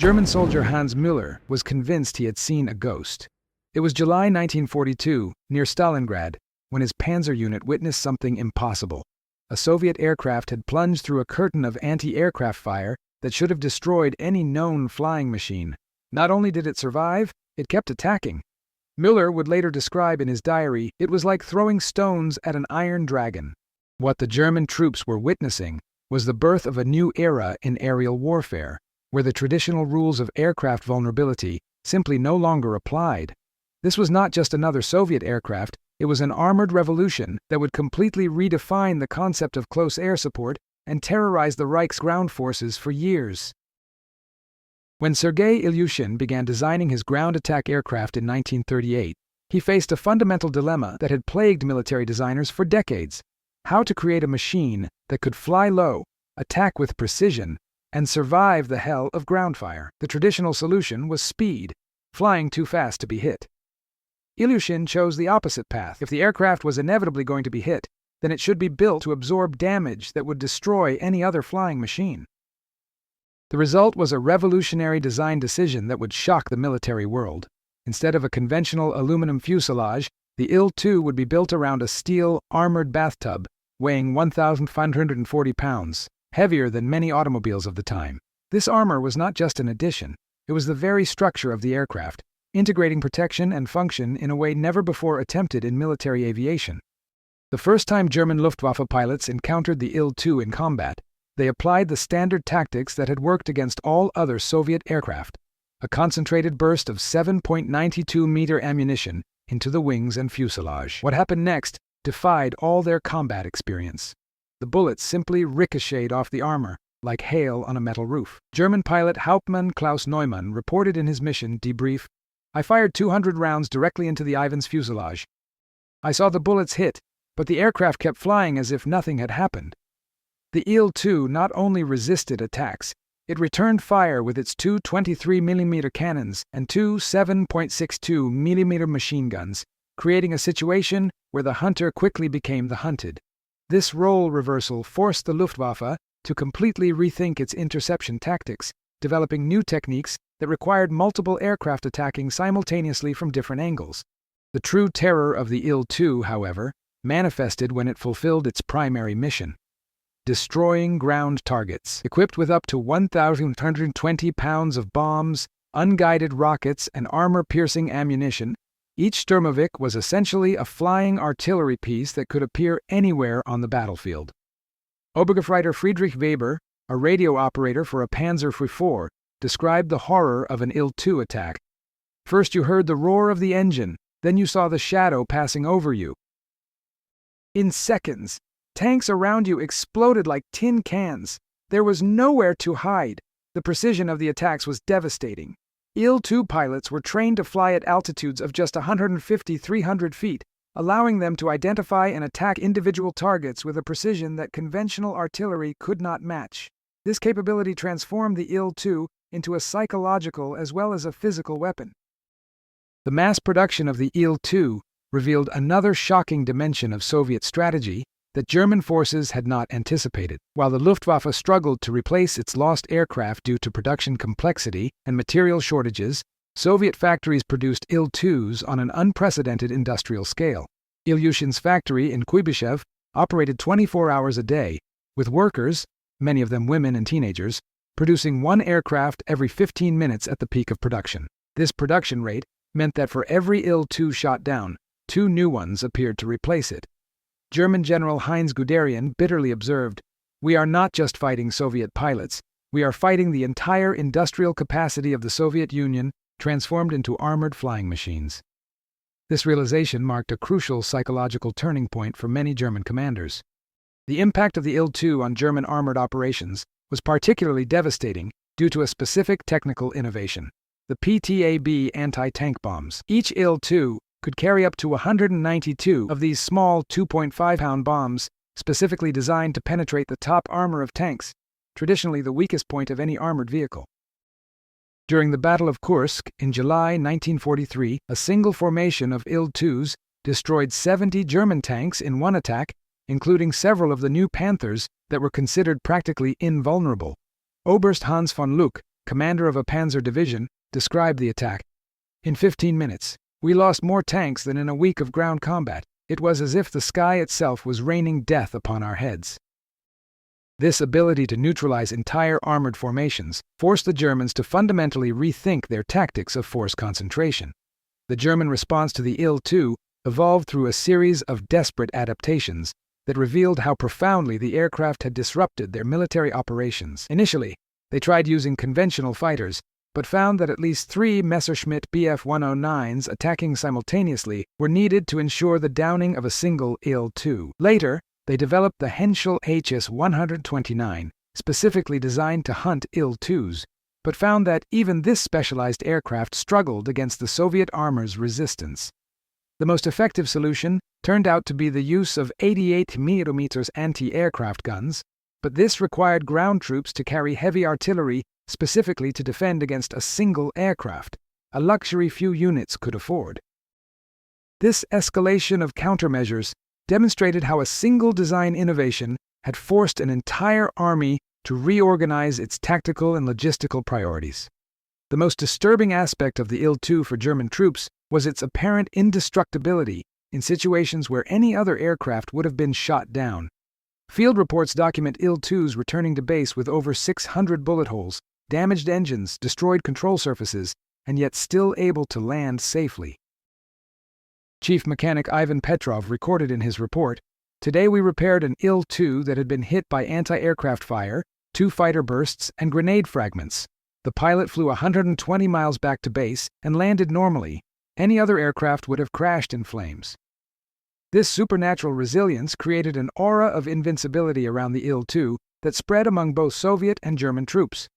German soldier Hans Müller was convinced he had seen a ghost. It was July 1942, near Stalingrad, when his panzer unit witnessed something impossible. A Soviet aircraft had plunged through a curtain of anti-aircraft fire that should have destroyed any known flying machine. Not only did it survive, it kept attacking. Müller would later describe in his diary, it was like throwing stones at an iron dragon. What the German troops were witnessing was the birth of a new era in aerial warfare, where the traditional rules of aircraft vulnerability simply no longer applied. This was not just another Soviet aircraft, it was an armored revolution that would completely redefine the concept of close air support and terrorize the Reich's ground forces for years. When Sergei Ilyushin began designing his ground attack aircraft in 1938, he faced a fundamental dilemma that had plagued military designers for decades: how to create a machine that could fly low, attack with precision, and survive the hell of ground fire. The traditional solution was speed, flying too fast to be hit. Ilyushin chose the opposite path. If the aircraft was inevitably going to be hit, then it should be built to absorb damage that would destroy any other flying machine. The result was a revolutionary design decision that would shock the military world. Instead of a conventional aluminum fuselage, the IL-2 would be built around a steel, armored bathtub, weighing 1,540 pounds, heavier than many automobiles of the time. This armor was not just an addition, it was the very structure of the aircraft, integrating protection and function in a way never before attempted in military aviation. The first time German Luftwaffe pilots encountered the Il-2 in combat, they applied the standard tactics that had worked against all other Soviet aircraft: a concentrated burst of 7.92-meter ammunition into the wings and fuselage. What happened next defied all their combat experience. The bullets simply ricocheted off the armor, like hail on a metal roof. German pilot Hauptmann Klaus Neumann reported in his mission debrief, "I fired 200 rounds directly into the Ivan's fuselage. I saw the bullets hit, but the aircraft kept flying as if nothing had happened." The Il-2 not only resisted attacks, it returned fire with its two 23mm cannons and two 7.62mm machine guns, creating a situation where the hunter quickly became the hunted. This role reversal forced the Luftwaffe to completely rethink its interception tactics, developing new techniques that required multiple aircraft attacking simultaneously from different angles. The true terror of the Il-2, however, manifested when it fulfilled its primary mission: destroying ground targets. Equipped with up to 1,120 pounds of bombs, unguided rockets, and armor-piercing ammunition, each Sturmovik was essentially a flying artillery piece that could appear anywhere on the battlefield. Obergefreiter Friedrich Weber, a radio operator for a Panzer IV, described the horror of an Il-2 attack. "First you heard the roar of the engine, then you saw the shadow passing over you. In seconds, tanks around you exploded like tin cans. There was nowhere to hide. The precision of the attacks was devastating. Il-2 pilots were trained to fly at altitudes of just 150-300 feet, allowing them to identify and attack individual targets with a precision that conventional artillery could not match. This capability transformed the Il-2 into a psychological as well as a physical weapon." The mass production of the Il-2 revealed another shocking dimension of Soviet strategy that German forces had not anticipated. While the Luftwaffe struggled to replace its lost aircraft due to production complexity and material shortages, Soviet factories produced Il-2s on an unprecedented industrial scale. Ilyushin's factory in Kuibyshev operated 24 hours a day, with workers, many of them women and teenagers, producing one aircraft every 15 minutes at the peak of production. This production rate meant that for every Il-2 shot down, two new ones appeared to replace it. German General Heinz Guderian bitterly observed, "We are not just fighting Soviet pilots, we are fighting the entire industrial capacity of the Soviet Union transformed into armored flying machines." This realization marked a crucial psychological turning point for many German commanders. The impact of the Il-2 on German armored operations was particularly devastating due to a specific technical innovation: the PTAB anti-tank bombs. Each Il-2 could carry up to 192 of these small 2.5-pound bombs, specifically designed to penetrate the top armor of tanks, traditionally the weakest point of any armored vehicle. During the Battle of Kursk in July 1943, a single formation of Il-2s destroyed 70 German tanks in one attack, including several of the new Panthers that were considered practically invulnerable. Oberst Hans von Luck, commander of a panzer division, described the attack. "In 15 minutes, we lost more tanks than in a week of ground combat. It was as if the sky itself was raining death upon our heads." This ability to neutralize entire armored formations forced the Germans to fundamentally rethink their tactics of force concentration. The German response to the IL-2 evolved through a series of desperate adaptations that revealed how profoundly the aircraft had disrupted their military operations. Initially, they tried using conventional fighters, but found that at least 3 Messerschmitt Bf-109s attacking simultaneously were needed to ensure the downing of a single IL-2. Later, they developed the Henschel HS-129, specifically designed to hunt IL-2s, but found that even this specialized aircraft struggled against the Soviet armor's resistance. The most effective solution turned out to be the use of 88mm anti-aircraft guns, but this required ground troops to carry heavy artillery specifically to defend against a single aircraft, a luxury few units could afford. This escalation of countermeasures demonstrated how a single design innovation had forced an entire army to reorganize its tactical and logistical priorities. The most disturbing aspect of the IL-2 for German troops was its apparent indestructibility in situations where any other aircraft would have been shot down. Field reports document IL-2s returning to base with over 600 bullet holes, damaged engines, destroyed control surfaces, and yet still able to land safely. Chief Mechanic Ivan Petrov recorded in his report, "Today we repaired an IL-2 that had been hit by anti-aircraft fire, 2 fighter bursts, and grenade fragments. The pilot flew 120 miles back to base and landed normally. Any other aircraft would have crashed in flames." This supernatural resilience created an aura of invincibility around the IL-2 that spread among both Soviet and German troops.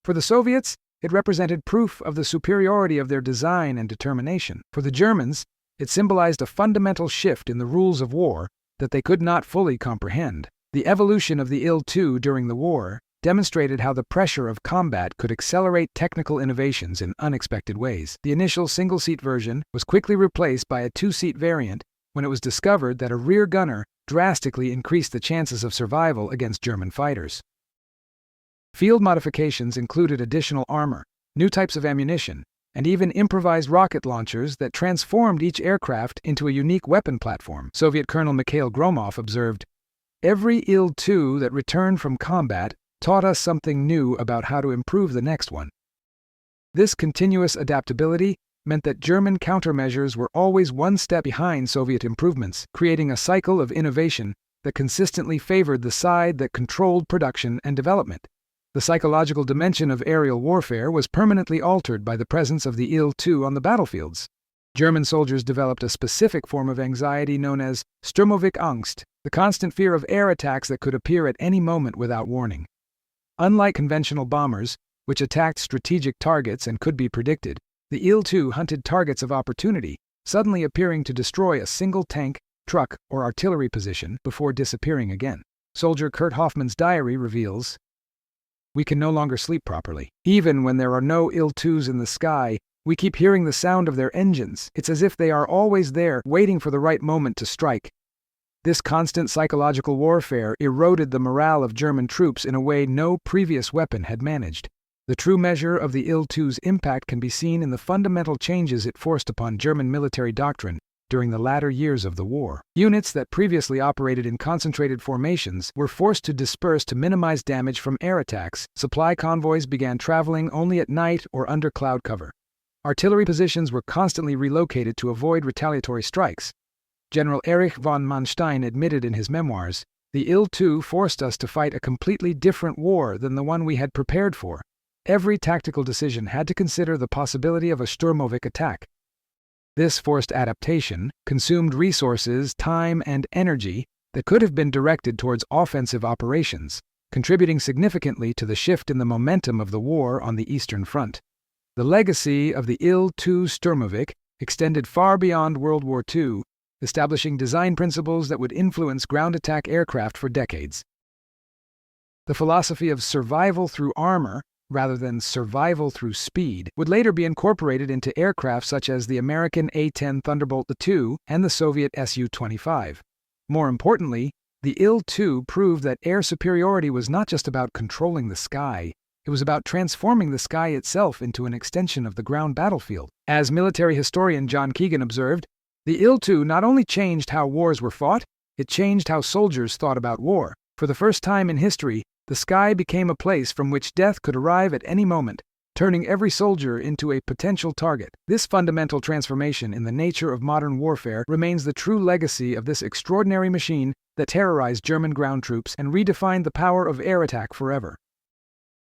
For the Soviets, it represented proof of the superiority of their design and determination. For the Germans, it symbolized a fundamental shift in the rules of war that they could not fully comprehend. The evolution of the IL-2 during the war demonstrated how the pressure of combat could accelerate technical innovations in unexpected ways. The initial single-seat version was quickly replaced by a 2-seat variant when it was discovered that a rear gunner drastically increased the chances of survival against German fighters. Field modifications included additional armor, new types of ammunition, and even improvised rocket launchers that transformed each aircraft into a unique weapon platform. Soviet Colonel Mikhail Gromov observed, "Every IL-2 that returned from combat taught us something new about how to improve the next one." This continuous adaptability meant that German countermeasures were always one step behind Soviet improvements, creating a cycle of innovation that consistently favored the side that controlled production and development. The psychological dimension of aerial warfare was permanently altered by the presence of the IL-2 on the battlefields. German soldiers developed a specific form of anxiety known as Sturmovik Angst, the constant fear of air attacks that could appear at any moment without warning. Unlike conventional bombers, which attacked strategic targets and could be predicted, the IL-2 hunted targets of opportunity, suddenly appearing to destroy a single tank, truck, or artillery position before disappearing again. Soldier Kurt Hoffmann's diary reveals, "We can no longer sleep properly. Even when there are no IL-2s in the sky, we keep hearing the sound of their engines. It's as if they are always there, waiting for the right moment to strike." This constant psychological warfare eroded the morale of German troops in a way no previous weapon had managed. The true measure of the IL-2's impact can be seen in the fundamental changes it forced upon German military doctrine during the latter years of the war. Units that previously operated in concentrated formations were forced to disperse to minimize damage from air attacks. Supply convoys began traveling only at night or under cloud cover. Artillery positions were constantly relocated to avoid retaliatory strikes. General Erich von Manstein admitted in his memoirs, "The IL-2 forced us to fight a completely different war than the one we had prepared for. Every tactical decision had to consider the possibility of a Sturmovik attack." This forced adaptation consumed resources, time, and energy that could have been directed towards offensive operations, contributing significantly to the shift in the momentum of the war on the Eastern Front. The legacy of the IL-2 Sturmovik extended far beyond World War II, establishing design principles that would influence ground attack aircraft for decades. The philosophy of survival through armor, rather than survival through speed, would later be incorporated into aircraft such as the American A-10 Thunderbolt II and the Soviet Su-25. More importantly, the IL-2 proved that air superiority was not just about controlling the sky, It was about transforming the sky itself into an extension of the ground battlefield. As military historian John Keegan observed, the IL-2 not only changed how wars were fought, it changed how soldiers thought about war. For the first time in history, the sky became a place from which death could arrive at any moment, turning every soldier into a potential target. This fundamental transformation in the nature of modern warfare remains the true legacy of this extraordinary machine that terrorized German ground troops and redefined the power of air attack forever.